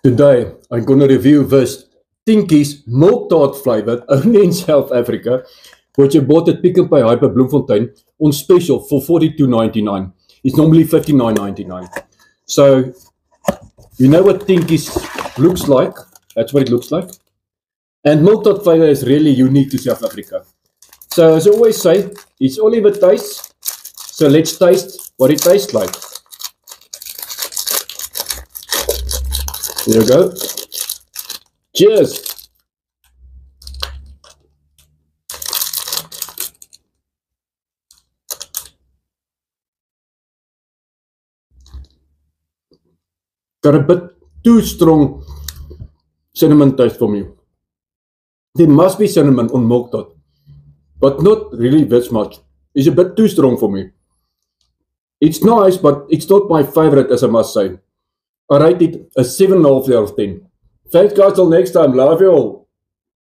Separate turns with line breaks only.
Today, I'm going to review this Tinkies milk tart flavored only in South Africa, which I bought at Pick n Pay Hyper Bloemfontein on special for $42.99. It's normally $59.99. So, you know what Tinkies looks like? That's what it looks like. And milk tart flavor is really unique to South Africa. So, as I always say, it's all in the taste. So, let's taste what it tastes like. There we go. Cheers. Got a bit too strong cinnamon taste for me. There must be cinnamon on milk tart, but not really this much. It's a bit too strong for me. It's nice, but it's not my favorite, as I must say. I rate it a 7.5 out of 10. Thanks guys, till next time. Love you all.